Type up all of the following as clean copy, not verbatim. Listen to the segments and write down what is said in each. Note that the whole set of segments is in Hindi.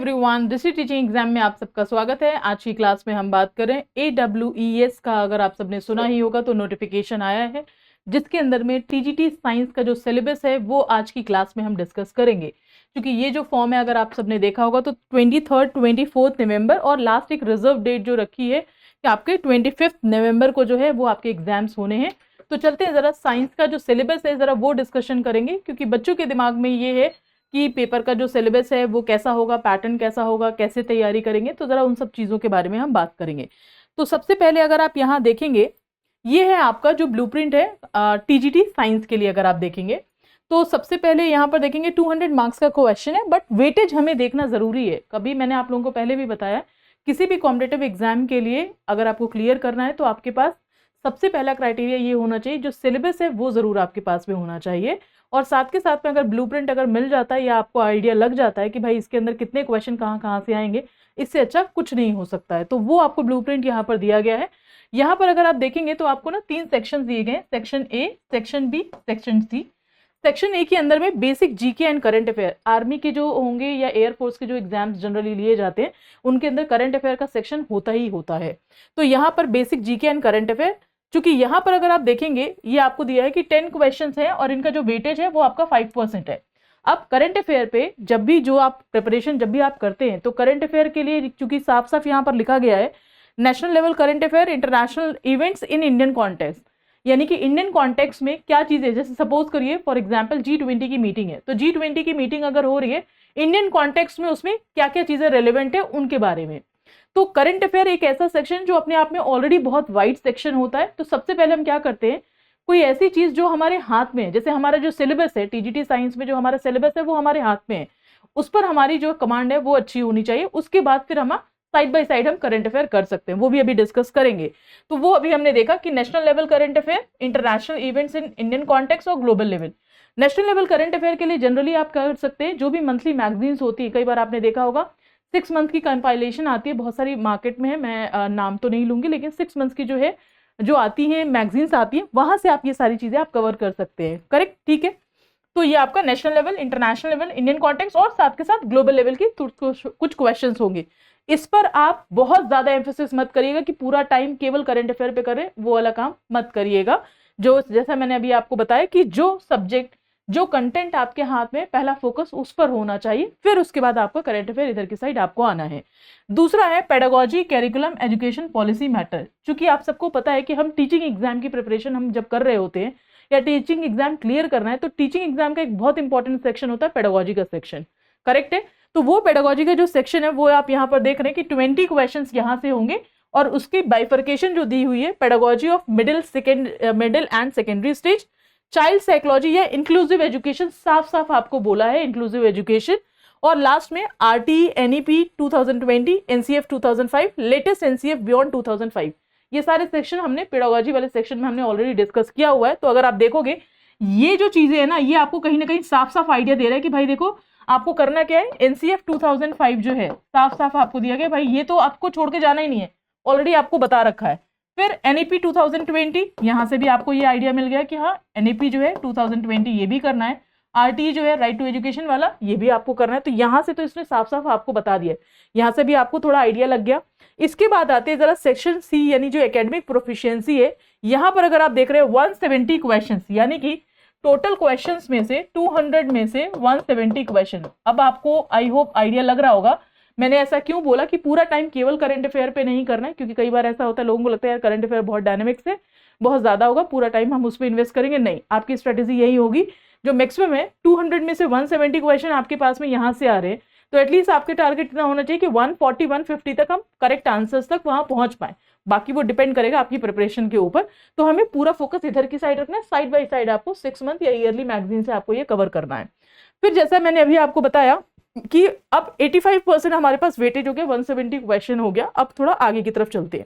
Everyone, this is teaching exam में आप सबका स्वागत है। आज की क्लास में हम बात करें AWES का। अगर आप सबने सुना ही होगा तो नोटिफिकेशन आया है जिसके अंदर में TGT साइंस का जो सिलेबस है वो आज की क्लास में हम डिस्कस करेंगे। क्योंकि ये जो फॉर्म है अगर आप सबने देखा होगा तो 23rd 24th नवंबर और लास्ट एक रिजर्व डेट जो रखी है कि आपके 25th नवंबर को जो है वो आपके एग्जाम्स होने हैं। तो चलते हैं ज़रा साइंस का जो सिलेबस है ज़रा वो डिस्कशन करेंगे, क्योंकि बच्चों के दिमाग में ये है कि पेपर का जो सिलेबस है वो कैसा होगा, पैटर्न कैसा होगा, कैसे तैयारी करेंगे। तो ज़रा उन सब चीज़ों के बारे में हम बात करेंगे। तो सबसे पहले अगर आप यहाँ देखेंगे, ये है आपका जो ब्लूप्रिंट है TGT साइंस के लिए। अगर आप देखेंगे तो सबसे पहले यहाँ पर देखेंगे 200 मार्क्स का क्वेश्चन है, बट वेटेज हमें देखना ज़रूरी है। कभी मैंने आप लोगों को पहले भी बताया, किसी भी कॉम्पिटिटिव एग्जाम के लिए अगर आपको क्लियर करना है तो आपके पास सबसे पहला क्राइटेरिया ये होना चाहिए, जो सिलेबस है वो ज़रूर आपके पास में होना चाहिए। और साथ के साथ में अगर ब्लूप्रिंट अगर मिल जाता है या आपको आइडिया लग जाता है कि भाई इसके अंदर कितने क्वेश्चन कहाँ कहाँ से आएंगे, इससे अच्छा कुछ नहीं हो सकता है। तो वो आपको ब्लूप्रिंट यहाँ पर दिया गया है। यहाँ पर अगर आप देखेंगे तो आपको ना 3 सेक्शन दिए गए, section A, section B, section C. Section A के अंदर में basic GK and current affair, army के जो होंगे या एयरफोर्स के जो एग्जाम्स जनरली लिए जाते हैं उनके अंदर करंट अफेयर का सेक्शन होता ही होता है। तो यहाँ पर basic GK and current affair, चूंकि यहाँ पर अगर आप देखेंगे ये आपको दिया है कि 10 क्वेश्चंस है और इनका जो वेटेज है वो आपका 5% है। अब करंट अफेयर पे जब भी जो आप प्रिपरेशन जब भी आप करते हैं तो करंट अफेयर के लिए चूंकि साफ साफ यहाँ पर लिखा गया है national level current affair, international events in Indian context, यानी कि इंडियन कॉन्टेक्स्ट में क्या चीजें, जैसे सपोज करिए फॉर एग्जाम्पल G20 की मीटिंग है, तो G20 की मीटिंग अगर हो रही है इंडियन कॉन्टेक्स्ट में, उसमें क्या क्या चीजें रेलिवेंट है उनके बारे में। तो करंट अफेयर एक ऐसा सेक्शन जो अपने आप में ऑलरेडी बहुत वाइड सेक्शन होता है। तो सबसे पहले हम क्या करते हैं, कोई ऐसी चीज जो हमारे हाथ में है, जैसे हमारा जो सिलेबस है TGT साइंस में जो हमारा सिलेबस है वो हमारे हाथ में है, उस पर हमारी जो कमांड है वो अच्छी होनी चाहिए। उसके बाद फिर हम साइड बाय साइड हम करंट अफेयर कर सकते हैं, वो भी अभी डिस्कस करेंगे। तो वो अभी हमने देखा कि national level current affair, international events in Indian context और global level. National level current affair के लिए जनरली आप कर सकते हैं जो भी मंथली मैगजीन्स होती है, कई बार आपने देखा होगा 6 मंथ की कंपाइलेशन आती है, बहुत सारी मार्केट में है, मैं नाम तो नहीं लूंगी, लेकिन 6 मंथ की जो है जो आती है मैगजीन्स आती है, वहां से आप ये सारी चीजें आप कवर कर सकते हैं। करेक्ट, ठीक है। तो ये आपका national level, international level, Indian context और साथ के साथ ग्लोबल लेवल के कुछ क्वेश्चंस होंगे। इस पर आप बहुत ज्यादा एम्फेसिस मत करिएगा कि पूरा टाइम केवल करंट अफेयर पे करें, वो वाला काम मत करिएगा। जो जैसा मैंने अभी आपको बताया कि जो सब्जेक्ट, जो कंटेंट आपके हाथ में, पहला फोकस उस पर होना चाहिए, फिर उसके बाद आपका करंट अफेयर इधर की साइड आपको आना है। दूसरा है pedagogy, curriculum, education policy matter. क्योंकि आप सबको पता है कि हम टीचिंग एग्जाम की प्रिपरेशन हम जब कर रहे होते हैं या टीचिंग एग्जाम क्लियर करना है, तो टीचिंग एग्जाम का एक बहुत इंपॉर्टेंट सेक्शन होता है पेडागोजी का सेक्शन। करेक्ट है। तो वो पेडागोजी का जो सेक्शन है वो आप यहाँ पर देख रहे हैं कि 20 क्वेश्चन यहाँ से होंगे और उसकी बाइफर्केशन जो दी हुई है, pedagogy of middle and secondary stage, child psychology या इंक्लूसिव एजुकेशन, साफ साफ आपको बोला है इंक्लूसिव एजुकेशन, और लास्ट में RTE, NEP 2020, NCF 2005, latest NCF beyond 2005। ये सारे सेक्शन हमने पेडागोजी वाले सेक्शन में हमने ऑलरेडी डिस्कस किया हुआ है। तो अगर आप देखोगे ये जो चीजें है ना, ये आपको कहीं ना कहीं साफ साफ आइडिया दे रहा है कि भाई देखो आपको करना क्या है। NCF 2005 जो है साफ साफ आपको दिया गया, भाई ये तो आपको छोड़ के जाना ही नहीं है, ऑलरेडी आपको बता रखा है। फिर NEP 2020, यहाँ से भी आपको ये आइडिया मिल गया कि हाँ NEP जो है 2020 ये भी करना है, RTE जो है राइट टू एजुकेशन वाला ये भी आपको करना है। तो यहाँ से तो इसने साफ साफ आपको बता दिया, यहाँ से भी आपको थोड़ा आइडिया लग गया। इसके बाद आते हैं जरा सेक्शन सी, यानी जो एकेडमिक प्रोफिशिएंसी है। यहाँ पर अगर आप देख रहे हैं 170 क्वेश्चन, यानी कि टोटल क्वेश्चंस में से 200 में से 170 क्वेश्चन। अब आपको आई होप आइडिया लग रहा होगा मैंने ऐसा क्यों बोला कि पूरा टाइम केवल करंट अफेयर पे नहीं करना है, क्योंकि कई बार ऐसा होता है लोगों को लगता है यार करंट अफेयर बहुत डायनेमिक्स है, बहुत ज्यादा होगा, पूरा टाइम हम उस पर इन्वेस्ट करेंगे। नहीं, आपकी स्ट्रेटेजी यही होगी, जो मैक्सिमम है 200 में से 170 क्वेश्चन आपके पास में यहाँ से आ रहे हैं, तो एटलीस्ट आपके टारगेट इतना होना चाहिए कि 140 150 तक हम करेक्ट आंसर्स तक वहां पहुंच पाए। बाकी वो डिपेंड करेगा आपकी प्रिपरेशन के ऊपर। तो हमें पूरा फोकस इधर की साइड रखना है, साइड बाय साइड आपको 6 मंथ या ईयरली मैगजीन से आपको ये कवर करना है। फिर जैसा मैंने अभी आपको बताया कि अब 85% हमारे पास वेटेज हो गया, 170 क्वेश्चन हो गया। अब थोड़ा आगे की तरफ चलते हैं।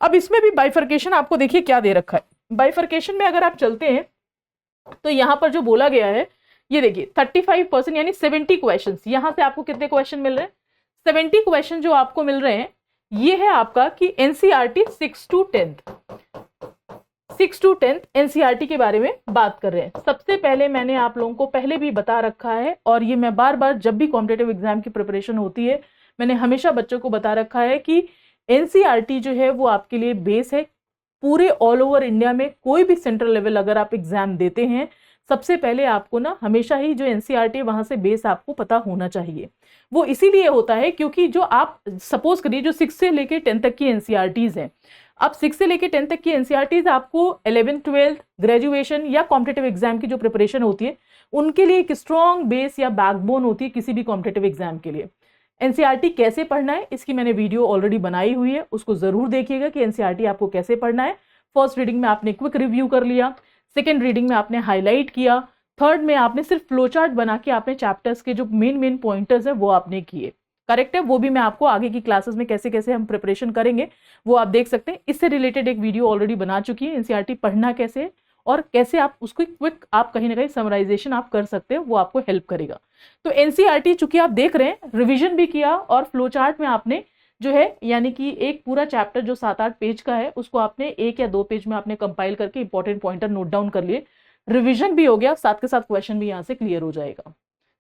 अब इसमें भी बाइफर्केशन आपको देखिए क्या दे रखा है। बाइफर्केशन में अगर आप चलते हैं तो यहाँ पर जो बोला गया है ये देखिए 35% यानी 70 क्वेश्चन, यहाँ से आपको कितने क्वेश्चन मिल रहे हैं, 70 क्वेश्चन जो आपको मिल रहे हैं। ये है आपका कि NCERT 6 to 10th NCERT के बारे में बात कर रहे हैं। सबसे पहले मैंने आप लोगों को पहले भी बता रखा है, और ये मैं बार बार जब भी कॉम्पिटिटिव एग्जाम की प्रिपरेशन होती है मैंने हमेशा बच्चों को बता रखा है कि एनसीईआरटी जो है वो आपके लिए बेस है। पूरे ऑल ओवर इंडिया में कोई भी सेंट्रल लेवल अगर आप एग्जाम देते हैं, सबसे पहले आपको ना हमेशा ही जो एनसीईआरटी है वहां से बेस आपको पता होना चाहिए। वो इसीलिए होता है क्योंकि जो आप सपोज करिए जो 6 से लेके 10 तक की एनसीईआरटीज हैं, अब 6 से लेके 10 तक की एनसीईआरटीज आपको 11th 12th ग्रेजुएशन या कॉम्पिटेटिव एग्जाम की जो प्रिपरेशन होती है उनके लिए एक स्ट्रॉन्ग बेस या बैकबोन होती है किसी भी कॉम्पिटेटिव एग्जाम के लिए। एनसीईआरटी कैसे पढ़ना है इसकी मैंने वीडियो ऑलरेडी बनाई हुई है, उसको जरूर देखिएगा कि एनसीईआरटी आपको कैसे पढ़ना है। फर्स्ट रीडिंग में आपने क्विक रिव्यू कर लिया, सेकेंड रीडिंग में आपने हाईलाइट किया, थर्ड में आपने सिर्फ फ्लो चार्ट बना के आपने चैप्टर्स के जो मेन पॉइंटर्स हैं वो आपने किए। करेक्ट है, वो भी मैं आपको आगे की क्लासेस में कैसे कैसे हम प्रिपरेशन करेंगे वो आप देख सकते हैं। इससे रिलेटेड एक वीडियो ऑलरेडी बना चुकी है, एनसीईआरटी पढ़ना कैसे है और कैसे आप उसको क्विक आप कहीं ना कहीं समराइजेशन आप कर सकते हो, वो आपको हेल्प करेगा। तो एनसीईआरटी चूंकि आप देख रहे हैं, रिवीजन भी किया और फ्लो चार्ट में आपने जो है यानी कि एक पूरा चैप्टर जो 7-8 पेज का है उसको आपने 1 या 2 पेज में आपने कंपाइल करके इंपॉर्टेंट पॉइंटर नोट डाउन कर लिए, रिवीजन भी हो गया, साथ के साथ क्वेश्चन भी यहाँ से क्लियर हो जाएगा।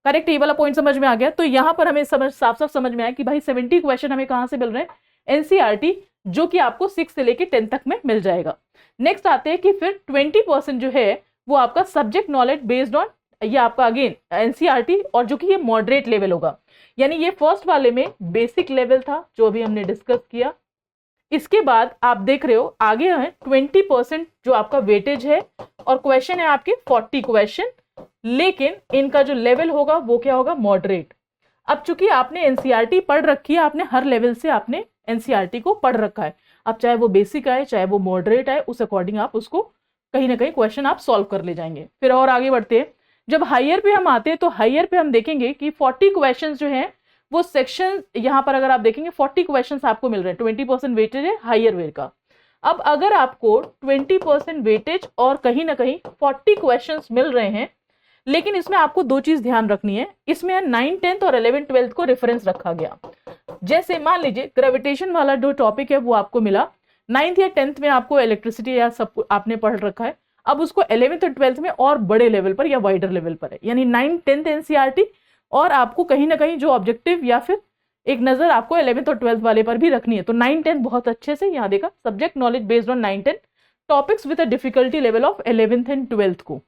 करेक्ट, ये वाला पॉइंट समझ में आ गया। तो यहाँ पर हमें साफ साफ समझ में आया कि भाई 70 क्वेश्चन हमें कहाँ से मिल रहे हैं, एनसीईआरटी, जो कि आपको 6 से लेके 10 तक में मिल जाएगा। नेक्स्ट आते हैं कि फिर 20% जो है वो आपका सब्जेक्ट नॉलेज बेस्ड ऑन, ये आपका अगेन एनसीईआरटी और जो कि ये मॉडरेट लेवल होगा, यानी ये फर्स्ट वाले में बेसिक लेवल था जो अभी हमने डिस्कस किया। इसके बाद आप देख रहे हो आगे है 20% जो आपका वेटेज है और क्वेश्चन है आपके 40 क्वेश्चन, लेकिन इनका जो लेवल होगा वो क्या होगा, मॉडरेट। अब चूंकि आपने एनसीईआरटी पढ़ रखी है, आपने हर लेवल से आपने एनसीईआरटी को पढ़ रखा है, अब चाहे वो बेसिक आए चाहे वो मॉडरेट आए, उस अकॉर्डिंग आप उसको कहीं ना कहीं क्वेश्चन आप सॉल्व कर ले जाएंगे। फिर और आगे बढ़ते हैं, जब हायर पे हम आते हैं तो हायर पे हम देखेंगे कि 40 क्वेश्चन जो है वो सेक्शन, यहाँ पर अगर आप देखेंगे 40 क्वेश्चन आपको मिल रहे हैं, 20% वेटेज है हायर वेयर का। अब अगर आपको 20% वेटेज और कहीं ना कहीं 40 क्वेश्चन मिल रहे हैं, लेकिन इसमें आपको 2 चीज ध्यान रखनी है, इसमें 9th 10th और 11th 12th को रेफरेंस रखा गया। जैसे मान लीजिए ग्रेविटेशन वाला जो टॉपिक है वो आपको मिला 9th या 10th में, आपको इलेक्ट्रिसिटी या सब आपने पढ़ रखा है, अब उसको 11th और 12th में और बड़े लेवल पर या वाइडर लेवल पर है, यानी 9th 10th एनसीईआरटी और आपको कहीं ना कहीं जो ऑब्जेक्टिव या फिर एक नजर आपको 11th और 12th वाले पर भी रखनी है। तो 9th 10th बहुत अच्छे से यहाँ देखा, subject knowledge based on 9th 10th, topics with a difficulty level of 11th and 12th को।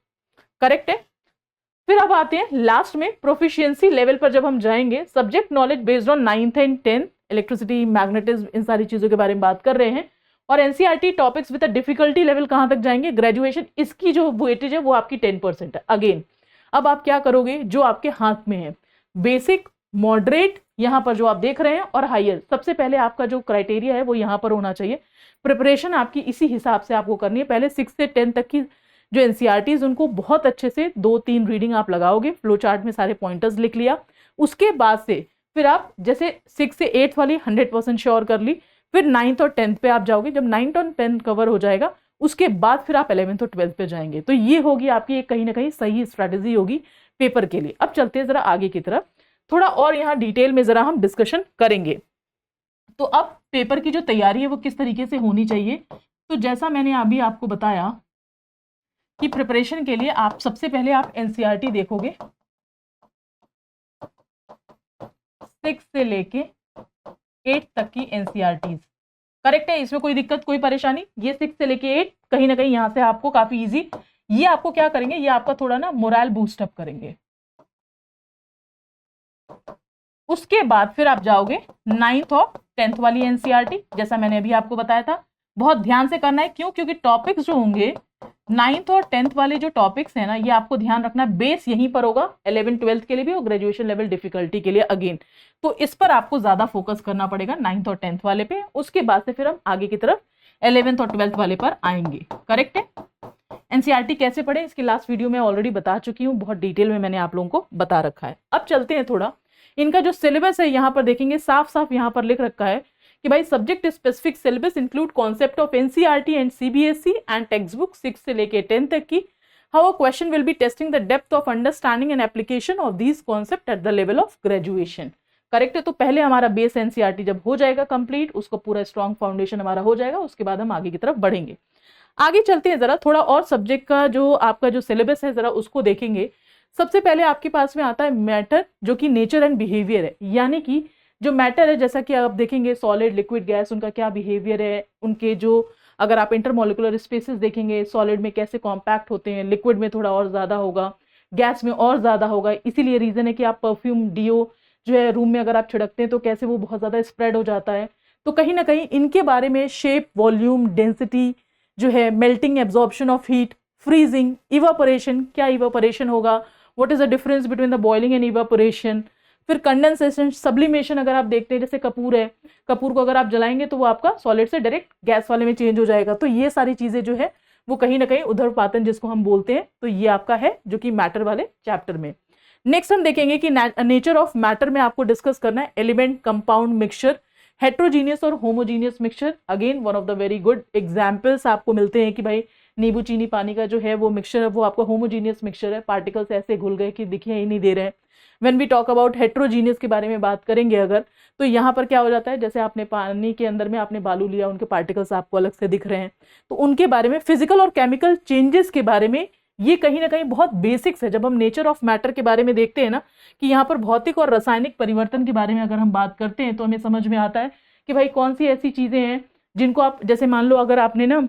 करेक्ट है। फिर अब आते हैं लास्ट में प्रोफिशिएंसी लेवल पर, जब हम जाएंगे subject knowledge based on 9th and 10th, electricity magnetism in सारी चीजों के बारे में बात कर रहे हैं, और NCERT topics with a difficulty level कहां तक जाएंगे, ग्रेजुएशन, इसकी जो वेटेज है वो आपकी 10% है। अगेन अब आप क्या करोगे, जो आपके हाथ में है, बेसिक, मॉडरेट, यहाँ पर जो आप देख रहे हैं, और हायर, सबसे पहले आपका जो क्राइटेरिया है वो यहाँ पर होना चाहिए। प्रिपरेशन आपकी इसी हिसाब से आपको करनी है। पहले 6 से 10 तक की जो एनसीईआरटीज उनको बहुत अच्छे से 2-3 रीडिंग आप लगाओगे, फ्लो चार्ट में सारे पॉइंटर्स लिख लिया, उसके बाद से फिर आप जैसे 6 से 8 वाली 100% श्योर कर ली, फिर 9th और 10th पे आप जाओगे, जब 9th और 10th कवर हो जाएगा उसके बाद फिर आप 11th और 12th पे जाएंगे। तो ये होगी आपकी एक कहीं ना कहीं सही स्ट्रैटेजी होगी पेपर के लिए। अब चलते हैं जरा आगे की तरफ, थोड़ा और यहाँ डिटेल में जरा हम डिस्कशन करेंगे। तो अब पेपर की जो तैयारी है वो किस तरीके से होनी चाहिए, तो जैसा मैंने अभी आपको बताया कि प्रिपरेशन के लिए आप सबसे पहले आप एनसीईआरटी देखोगे 6 से लेके 8 तक की एनसीईआरटीज। करेक्ट है, इसमें कोई दिक्कत कोई परेशानी, ये 6 से लेके 8 कहीं ना कहीं यहाँ से आपको काफी इजी, ये आपको क्या करेंगे, ये आपका थोड़ा ना मोरल बूस्ट अप करेंगे। उसके बाद फिर आप जाओगे 9th और 10th वाली एनसीईआरटी, जैसा मैंने अभी आपको बताया था, बहुत ध्यान से करना है। क्यों? क्योंकि टॉपिक्स जो होंगे 9th और 10th वाले जो टॉपिक्स हैं ना, ये आपको ध्यान रखना, बेस यहीं पर होगा 11th 12th के लिए भी और ग्रेजुएशन लेवल डिफिकल्टी के लिए अगेन। तो इस पर आपको ज्यादा फोकस करना पड़ेगा 9th और 10th वाले पे। उसके बाद से फिर हम आगे की तरफ 11th और 12th वाले पर आएंगे। करेक्ट है। एनसीईआरटी कैसे पढ़े इसकी लास्ट वीडियो में ऑलरेडी बता चुकी हूँ, बहुत डिटेल में मैंने आप लोगों को बता रखा है। अब चलते हैं थोड़ा, इनका जो सिलेबस है यहाँ पर देखेंगे, साफ साफ यहाँ पर लिख रखा है कि भाई subject specific syllabus include concept of NCERT and CBSE and text book 6 से लेके 10 तक की। How a question will be testing the depth of understanding and application of these concept at the level of graduation. Correct है। तो पहले हमारा बेस एनसीईआरटी जब हो जाएगा कंप्लीट, उसको पूरा स्ट्रॉन्ग फाउंडेशन हमारा हो जाएगा, उसके बाद हम आगे की तरफ बढ़ेंगे। आगे चलते हैं, जरा थोड़ा और सब्जेक्ट का जो आपका जो सिलेबस है जरा उसको देखेंगे। सबसे पहले आपके पास में आता है मैटर, जो कि नेचर एंड बिहेवियर है, यानी कि जो मैटर है, जैसा कि आप देखेंगे सॉलिड, लिक्विड, गैस, उनका क्या बिहेवियर है, उनके जो अगर आप इंटरमोलिकुलर स्पेसेस देखेंगे, सॉलिड में कैसे कॉम्पैक्ट होते हैं, लिक्विड में थोड़ा और ज़्यादा होगा, गैस में और ज़्यादा होगा। इसीलिए रीज़न है कि आप परफ्यूम, डिओ जो है रूम में अगर आप छिड़कते हैं तो कैसे वो बहुत ज़्यादा स्प्रेड हो जाता है। तो कहीं ना कहीं इनके बारे में शेप, वॉल्यूम, डेंसिटी जो है, melting, absorption of heat, freezing, evaporation, क्या इवापोरेशन होगा, what is the difference between the boiling and evaporation, फिर कंडेंसेशन, सब्लिमेशन। अगर आप देखते हैं जैसे कपूर है, कपूर को अगर आप जलाएंगे तो वो आपका सॉलिड से डायरेक्ट गैस वाले में चेंज हो जाएगा। तो ये सारी चीजें जो है वो कहीं ना कहीं उधर्पातन जिसको हम बोलते हैं, तो ये आपका है जो कि मैटर वाले चैप्टर में। नेक्स्ट हम देखेंगे कि नेचर ऑफ मैटर में आपको डिस्कस करना है एलिमेंट, कंपाउंड, मिक्सचर, हेट्रोजीनियस और homogeneous mixture. Again one of the very good examples आपको मिलते हैं कि भाई नींबू चीनी पानी का जो है वो मिक्सचर है, वो आपका होमोजीनियस मिक्सचर है, पार्टिकल्स ऐसे घुल गए कि दिखाई ही नहीं दे रहे हैं। When we talk about heterogeneous के बारे में बात करेंगे अगर, तो यहाँ पर क्या हो जाता है, जैसे आपने पानी के अंदर में आपने बालू लिया, उनके पार्टिकल्स आपको अलग से दिख रहे हैं, तो उनके बारे में फिजिकल और केमिकल चेंजेस के बारे में ये कहीं ना कहीं बहुत बेसिक्स है। जब हम नेचर ऑफ मैटर के बारे में देखते हैं ना, कि यहाँ पर भौतिक और रासायनिक परिवर्तन के बारे में अगर हम बात करते हैं तो हमें समझ में आता है कि भाई कौन सी ऐसी चीजें हैं जिनको आप, जैसे मान लो अगर आपने ना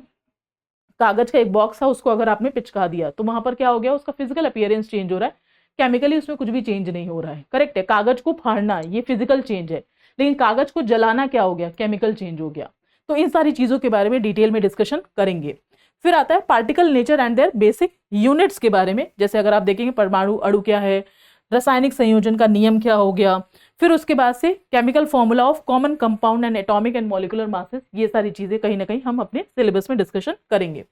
कागज का एक बॉक्स था, उसको अगर आपने पिचका दिया तो वहां पर क्या हो गया, उसका फिजिकल अपीयरेंस चेंज हो रहा है, केमिकली उसमें कुछ भी चेंज नहीं हो रहा है। करेक्ट है, कागज को फाड़ना ये फिजिकल चेंज है, लेकिन कागज को जलाना क्या हो गया, केमिकल चेंज हो गया। तो इन सारी चीजों के बारे में डिटेल में डिस्कशन करेंगे। फिर आता है particle nature and their basic units के बारे में, जैसे अगर आप देखेंगे परमाणु अणु क्या है, रासायनिक संयोजन का नियम क्या हो गया, फिर उसके बाद से chemical formula of common compound and atomic and molecular masses, ये सारी चीजें कहीं ना कहीं हम अपने सिलेबस में डिस्कशन करेंगे।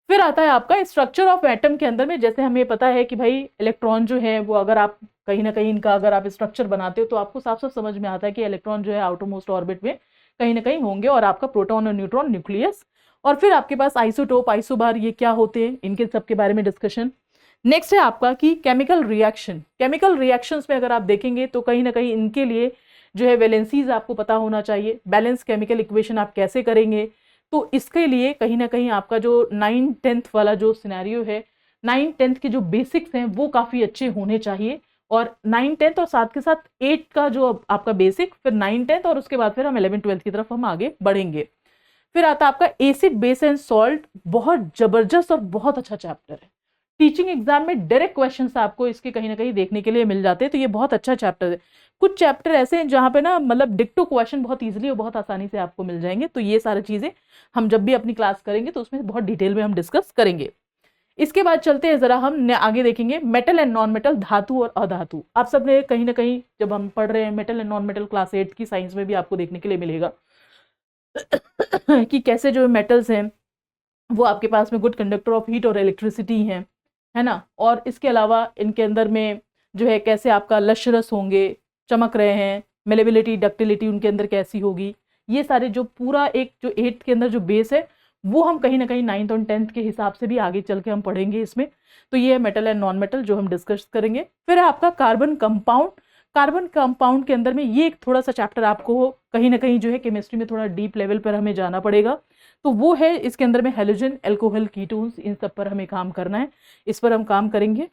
फिर आता है आपका स्ट्रक्चर ऑफ एटम के अंदर में, जैसे हमें पता है कि भाई इलेक्ट्रॉन जो है वो अगर आप कहीं ना कहीं इनका अगर आप स्ट्रक्चर बनाते हो तो आपको साफ साफ समझ में आता है कि इलेक्ट्रॉन जो है आउटर मोस्ट ऑर्बिट में कहीं ना कहीं होंगे, और आपका प्रोटॉन और न्यूट्रॉन, न्यूक्लियस, और फिर आपके पास आइसोटोप, आइसोबार, ये क्या होते हैं, इनके सब के बारे में डिस्कशन। नेक्स्ट है आपका कि केमिकल रिएक्शन, केमिकल रिएक्शंस में अगर आप देखेंगे तो कहीं ना कहीं इनके लिए जो है वैलेंसीज आपको पता होना चाहिए, बैलेंस केमिकल इक्वेशन आप कैसे करेंगे। तो इसके लिए कहीं ना कहीं आपका जो 9-10th वाला जो सिनेरियो है, 9-10th के जो बेसिक्स हैं वो काफ़ी अच्छे होने चाहिए, और 9-10th और साथ के साथ 8 का जो आपका बेसिक, फिर 9-10th, और उसके बाद फिर हम 11-12th की तरफ हम आगे बढ़ेंगे। फिर आता है आपका एसिड, बेस एंड सॉल्ट, बहुत जबरदस्त और बहुत अच्छा चैप्टर है। टीचिंग एग्जाम में डायरेक्ट क्वेश्चंस आपको इसके कहीं ना कहीं देखने के लिए मिल जाते हैं, तो ये बहुत अच्छा चैप्टर है। कुछ चैप्टर ऐसे हैं जहाँ पे ना मतलब डिक्टो क्वेश्चन बहुत इजीली और बहुत आसानी से आपको मिल जाएंगे। तो ये सारी चीजें हम जब भी अपनी क्लास करेंगे तो उसमें बहुत डिटेल में हम डिस्कस करेंगे। इसके बाद चलते हैं जरा हम आगे देखेंगे मेटल एंड नॉन मेटल, धातु और अधातु। आप सब ने कहीं ना कहीं जब हम पढ़ रहे हैं metal and non metal, class 8 की साइंस में भी आपको देखने के लिए मिलेगा कि कैसे जो मेटल्स हैं वो आपके पास में गुड कंडक्टर ऑफ हीट और इलेक्ट्रिसिटी हैं, है ना। और इसके अलावा इनके अंदर में जो है कैसे आपका लश्रस होंगे, चमक रहे हैं, मेलेबिलिटी, डक्टिलिटी उनके अंदर कैसी होगी, ये सारे जो पूरा एक जो 8th के अंदर जो बेस है वो हम कहीं ना कहीं 9th और 10th के हिसाब से भी आगे चल के हम पढ़ेंगे इसमें। तो ये है मेटल एंड नॉन मेटल जो हम डिस्कस करेंगे। फिर है आपका कार्बन कंपाउंड, कार्बन कंपाउंड के अंदर में ये एक थोड़ा सा चैप्टर आपको कहीं ना कहीं जो है केमिस्ट्री में थोड़ा डीप लेवल पर हमें जाना पड़ेगा, तो वो है इसके अंदर में हेलोजन, अल्कोहल, कीटोन्स, इन सब पर हमें काम करना है, इस पर हम काम करेंगे।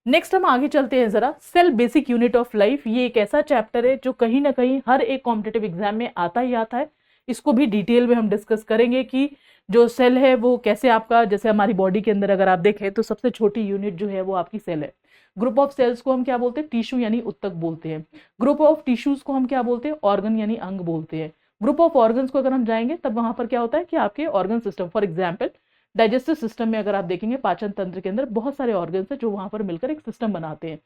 नेक्स्ट हम आगे चलते हैं जरा, cell basic unit of life. ये एक ऐसा चैप्टर है जो कहीं ना कहीं हर एक कॉम्पिटिटिव एग्जाम में आता ही आता है, इसको भी डिटेल में हम डिस्कस करेंगे कि जो सेल है वो कैसे आपका, जैसे हमारी बॉडी के अंदर अगर आप देखें तो सबसे छोटी यूनिट जो है वो आपकी सेल है। ग्रुप ऑफ सेल्स को हम क्या बोलते हैं, टिश्यू यानी उत्तक बोलते हैं। ग्रुप ऑफ टिश्यूज को हम क्या बोलते हैं, ऑर्गन यानी अंग बोलते हैं। ग्रुप ऑफ ऑर्गन्स को अगर हम जाएंगे तब वहां पर क्या होता है कि आपके organ system, for example digestive system में अगर आप देखेंगे पाचन तंत्र के अंदर बहुत सारे ऑर्गन्स हैं जो वहां पर मिलकर एक सिस्टम बनाते हैं।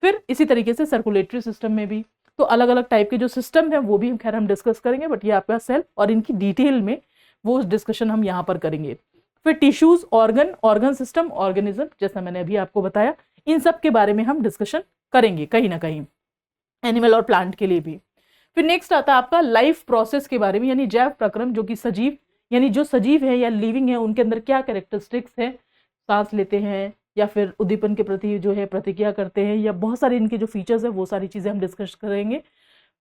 फिर इसी तरीके से सर्कुलेटरी सिस्टम में भी तो अलग अलग टाइप के जो सिस्टम है वो भी खैर हम डिस्कस करेंगे, बट ये आपका सेल और इनकी डिटेल में वो डिस्कशन हम यहाँ पर करेंगे। फिर tissues, organ, organ system, organism, जैसा मैंने अभी आपको बताया, इन सब के बारे में हम डिस्कशन करेंगे कहीं ना कहीं, एनिमल और प्लांट के लिए भी। फिर नेक्स्ट आता है आपका लाइफ प्रोसेस के बारे में, यानी जैव प्रक्रम, जो कि सजीव यानी जो सजीव है या लिविंग है उनके अंदर क्या कैरेक्टरिस्टिक्स है, सांस लेते हैं या फिर उद्दीपन के प्रति जो है प्रतिक्रिया करते हैं, या बहुत सारे इनके जो फीचर्स है वो सारी चीजें हम डिस्कस करेंगे।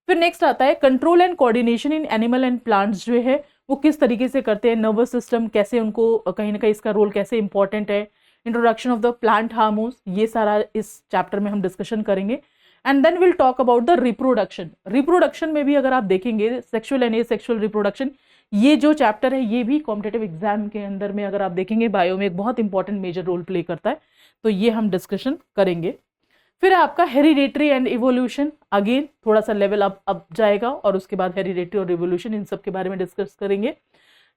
फिर नेक्स्ट आता है control and coordination in animal and plants, जो है वो किस तरीके से करते हैं, नर्वस सिस्टम कैसे, उनको कहीं ना कहीं इसका रोल कैसे इंपॉर्टेंट है, introduction of the plant hormones, ये सारा इस चैप्टर में हम डिस्कशन करेंगे। And then will talk about the reproduction. Reproduction में भी अगर आप देखेंगे सेक्सुअल एंड एसेक्सुअल रिप्रोडक्शन, ये जो चैप्टर है ये भी कॉम्पिटेटिव एग्जाम के अंदर में अगर आप देखेंगे बायो में एक बहुत इंपॉर्टेंट मेजर रोल प्ले करता है, तो ये हम डिस्कशन करेंगे। फिर आपका हेरिडेटरी एंड इवोल्यूशन, अगेन थोड़ा सा लेवल अप जाएगा, और उसके बाद हेरिडेटरी और इवोल्यूशन इन सब के बारे में डिस्कस करेंगे।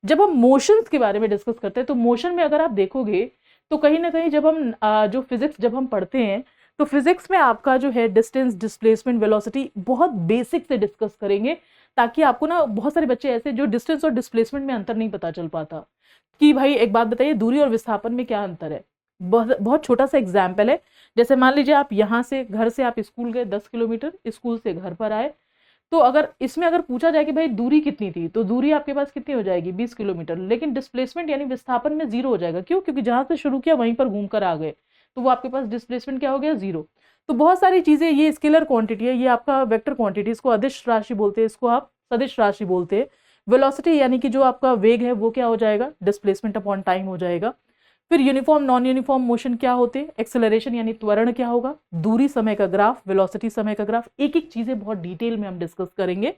जब हम मोशंस के बारे में डिस्कस करते हैं तो मोशन में अगर आप देखोगे तो कहीं ना कहीं जब हम जो फिजिक्स जब हम पढ़ते हैं तो फिजिक्स में आपका जो है डिस्टेंस, डिस्प्लेसमेंट, वेलोसिटी बहुत बेसिक से डिस्कस करेंगे, ताकि आपको ना बहुत सारे बच्चे ऐसे जो डिस्टेंस और डिस्प्लेसमेंट में अंतर नहीं पता चल पाता कि भाई एक बात बताइए दूरी और विस्थापन में क्या अंतर है। बहुत बहुत छोटा सा एग्जाम्पल है, जैसे मान लीजिए आप यहाँ से घर से आप स्कूल गए 10 किलोमीटर, स्कूल से घर पर आए, तो अगर इसमें अगर पूछा जाए कि भाई दूरी कितनी थी, तो दूरी आपके पास कितनी हो जाएगी 20 किलोमीटर, लेकिन डिस्प्लेसमेंट यानी विस्थापन में 0 हो जाएगा। क्यों? क्योंकि जहां से शुरू किया वहीं पर घूम कर आ गए, तो वो आपके पास डिस्प्लेसमेंट क्या हो गया 0। तो बहुत सारी चीजें, ये स्केलर क्वांटिटी है, ये आपका वेक्टर क्वांटिटी, इसको अदिश राशि बोलते हैं, इसको आप सदिश राशि बोलते हैं। वेलोसिटी यानी कि जो आपका वेग है वो क्या हो जाएगा, डिस्प्लेसमेंट अपॉन टाइम हो जाएगा। फिर यूनिफॉर्म नॉन यूनिफॉर्म मोशन क्या होते हैं, एक्सेलरेशन यानी त्वरण क्या होगा, दूरी समय का ग्राफ, वेलोसिटी समय का ग्राफ, एक एक चीजें बहुत डिटेल में हम डिस्कस करेंगे।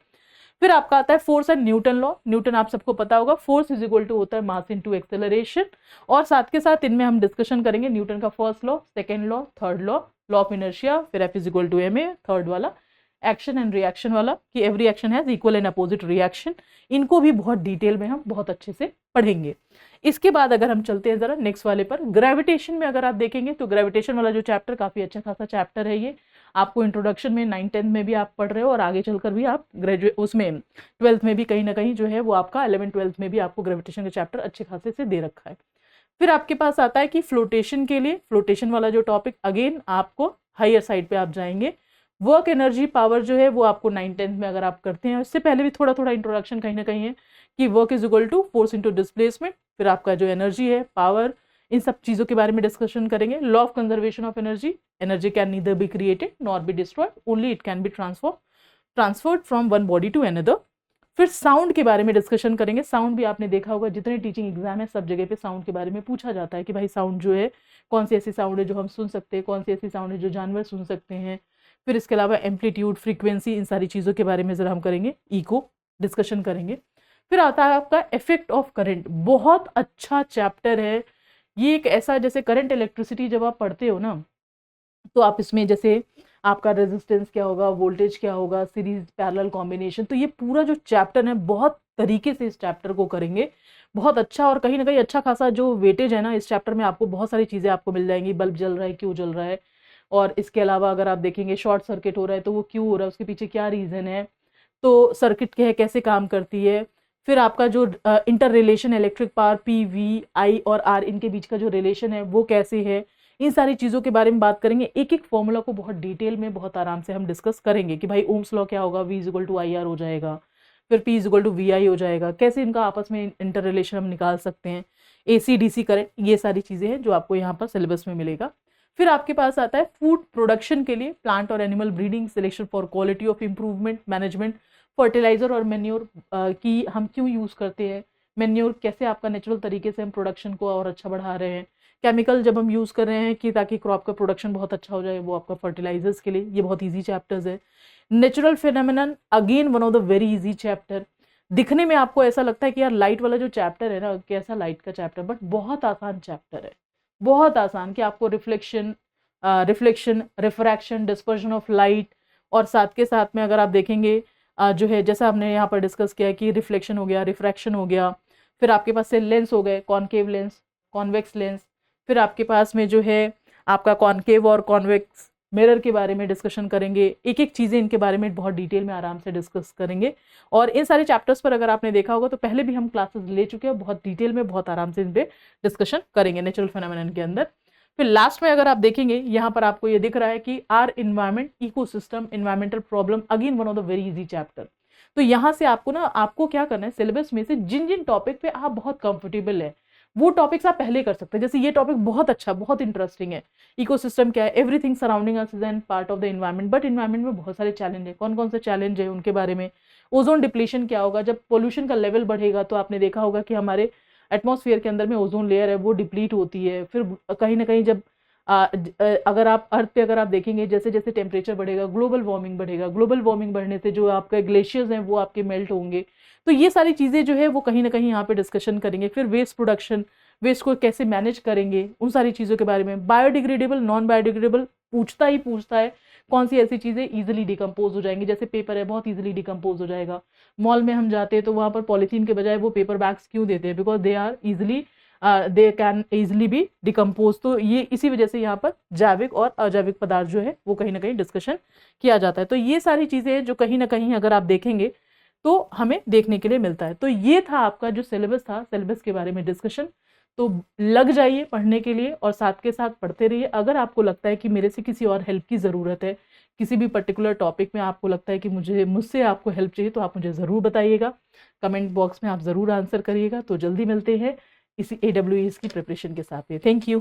फिर आपका आता है force and Newton law. Newton आप सबको पता होगा, फोर्स इज इक्वल टू होता है मास इनटू एक्सेलरेशन, और साथ के साथ इनमें हम डिस्कशन करेंगे न्यूटन का first law, second law, third law, law of inertia, फिर F is equal to M A, third वाला एक्शन एंड रिएक्शन वाला, कि every action has equal and opposite reaction. इनको भी बहुत डिटेल में हम बहुत अच्छे से पढ़ेंगे। इसके बाद अगर हम चलते हैं जरा नेक्स्ट वाले पर, ग्रेविटेशन में अगर आप देखेंगे तो ग्रेविटेशन वाला जो चैप्टर काफी अच्छा खासा चैप्टर है, ये आपको इंट्रोडक्शन में 9th-10th में भी आप पढ़ रहे हो, और आगे चलकर भी आप ग्रेजुएट उसमें 12th में भी कहीं ना कहीं जो है वो आपका 11th-12th में भी आपको ग्रेविटेशन का चैप्टर अच्छे खासे से दे रखा है। फिर आपके पास आता है कि फ्लोटेशन के लिए, फ्लोटेशन वाला जो टॉपिक अगेन आपको हायर साइड पे आप जाएंगे। वर्क एनर्जी पावर जो है वो आपको 9th-10th में अगर आप करते हैं, इससे पहले भी थोड़ा थोड़ा इंट्रोडक्शन कहीं ना कहीं है कि work is equal to force into displacement. फिर आपका जो एनर्जी है, पावर, इन सब चीजों के बारे में डिस्कशन करेंगे। Law of conservation of energy, energy can neither be created nor be destroyed, only it can be transferred from one body to another. फिर साउंड के बारे में डिस्कशन करेंगे। साउंड भी आपने देखा होगा, जितने टीचिंग एग्जाम है सब जगह पे साउंड के बारे में पूछा जाता है कि भाई साउंड जो है कौन सी ऐसी साउंड है जो हम सुन सकते हैं, कौन सी ऐसी साउंड है जो जानवर सुन सकते हैं। फिर इसके अलावा एम्पलीट्यूड, फ्रीक्वेंसी, इन सारी चीज़ों के बारे में जरा हम करेंगे, इको डिस्कशन करेंगे। फिर आता है आपका इफेक्ट ऑफ करंट, बहुत अच्छा चैप्टर है ये। एक ऐसा, जैसे करंट इलेक्ट्रिसिटी जब आप पढ़ते हो ना, तो आप इसमें जैसे आपका रेजिस्टेंस क्या होगा, वोल्टेज क्या होगा, सीरीज पैरेलल कॉम्बिनेशन, तो ये पूरा जो चैप्टर है बहुत तरीके से इस चैप्टर को करेंगे, बहुत अच्छा। और कहीं ना कहीं अच्छा खासा जो वेटेज है ना इस चैप्टर में, आपको बहुत सारी चीज़ें आपको मिल जाएंगी। बल्ब जल रहा है, क्यों जल रहा है, और इसके अलावा अगर आप देखेंगे शॉर्ट सर्किट हो रहा है तो वो क्यों हो रहा है, उसके पीछे क्या रीज़न है, तो सर्किट क्या है, कैसे काम करती है। फिर आपका जो inter relation electric power P V I और आर, इनके बीच का जो रिलेशन है वो कैसे है, इन सारी चीज़ों के बारे में बात करेंगे। एक एक फॉर्मूला को बहुत डिटेल में बहुत आराम से हम डिस्कस करेंगे कि भाई ओम्स लॉ क्या होगा, V is equal to I R हो जाएगा, फिर P is equal to V I हो जाएगा, कैसे इनका आपस में इंटर रिलेशन हम निकाल सकते हैं, AC DC करंट, ये सारी चीज़ें हैं जो आपको यहाँ पर सिलेबस में मिलेगा। फिर आपके पास आता है फूड प्रोडक्शन के लिए, प्लांट और animal breeding, selection for quality of improvement, management, fertilizer और मेन्योर की हम क्यों यूज़ करते हैं, मेन्योर कैसे आपका नेचुरल तरीके से हम प्रोडक्शन को और अच्छा बढ़ा रहे हैं, केमिकल जब हम यूज़ कर रहे हैं कि ताकि क्रॉप का प्रोडक्शन बहुत अच्छा हो जाए, वो आपका फर्टिलाइजर्स के लिए, ये बहुत ईजी चैप्टर्स है। Natural phenomenon, again one of the very easy chapter. दिखने में आपको ऐसा लगता है कि यार लाइट वाला जो चैप्टर है ना, कैसा लाइट का चैप्टर, बट बहुत आसान चैप्टर है, बहुत आसान, कि आपको reflection, refraction, dispersion of light, और साथ के साथ में अगर आप देखेंगे जो है जैसा हमने यहाँ पर डिस्कस किया कि रिफ्लेक्शन हो गया, रिफ्रैक्शन हो गया, फिर आपके पास से लेंस हो गए, कॉनकेव लेंस, कॉन्वेक्स लेंस, फिर आपके पास में जो है आपका कॉनकेव और कॉन्वेक्स मिरर के बारे में डिस्कशन करेंगे। एक एक चीज़ें इनके बारे में बहुत डिटेल में आराम से डिस्कस करेंगे। और इन सारे चैप्टर्स पर अगर आपने देखा होगा तो पहले भी हम क्लासेस ले चुके हैं, बहुत डिटेल में बहुत आराम से इन पे डिस्कशन करेंगे नेचुरल फिनोमेनन के अंदर। फिर लास्ट में अगर आप देखेंगे यहाँ पर आपको ये दिख रहा है कि are environment, ecosystem, environmental problem, again one of the very easy chapter. तो यहाँ से आपको ना, आपको क्या करना है, सिलेबस में से जिन जिन टॉपिक पे आप बहुत कंफर्टेबल है वो टॉपिक्स आप पहले कर सकते हैं। जैसे ये टॉपिक बहुत अच्छा, बहुत इंटरेस्टिंग है, इकोसिस्टम क्या है, everything surrounding us is an part of the environment, but environment में बहुत सारे चैलेंज है, कौन कौन से चैलेंज है उनके बारे में। ओजोन डिप्लीशन क्या होगा, जब पोल्यूशन का लेवल बढ़ेगा तो आपने देखा होगा कि हमारे एटमॉस्फेयर के अंदर में ओजोन लेयर है वो डिप्लीट होती है। फिर कहीं ना कहीं जब अगर आप अर्थ पे अगर आप देखेंगे जैसे जैसे टेम्परेचर बढ़ेगा ग्लोबल वार्मिंग बढ़ेगा, ग्लोबल वार्मिंग बढ़ने से जो आपका ग्लेशियर्स हैं वो आपके मेल्ट होंगे। तो ये सारी चीज़ें जो है वो कहीं ना कहीं यहाँ पे डिस्कशन करेंगे। फिर वेस्ट प्रोडक्शन, वेस्ट को कैसे मैनेज करेंगे, उन सारी चीज़ों के बारे में। बायोडिग्रेडेबल नॉन बायोडिग्रेडेबल पूछता है कौन सी ऐसी चीज़ें इजीली डिकम्पोज हो जाएंगी, जैसे पेपर है बहुत इजीली डिकम्पोज हो जाएगा। मॉल में हम जाते हैं तो वहाँ पर पॉलीथीन के बजाय वो पेपर बैग्स क्यों देते हैं, because they are easily they can easily be decompose. तो ये इसी वजह से यहाँ पर जैविक और अजैविक पदार्थ जो है वो कहीं ना कहीं डिस्कशन किया जाता है। तो ये सारी चीज़ें जो कहीं ना कहीं अगर आप देखेंगे तो हमें देखने के लिए मिलता है। तो ये था आपका जो सिलेबस था, सिलेबस के बारे में डिस्कशन। तो लग जाइए पढ़ने के लिए और साथ के साथ पढ़ते रहिए। अगर आपको लगता है कि मेरे से किसी और हेल्प की ज़रूरत है, किसी भी पर्टिकुलर टॉपिक में आपको लगता है कि मुझसे आपको हेल्प चाहिए, तो आप मुझे ज़रूर बताइएगा, कमेंट बॉक्स में आप ज़रूर आंसर करिएगा। तो जल्दी मिलते हैं इसी AWES की प्रिपरेशन के साथ में। Thank you.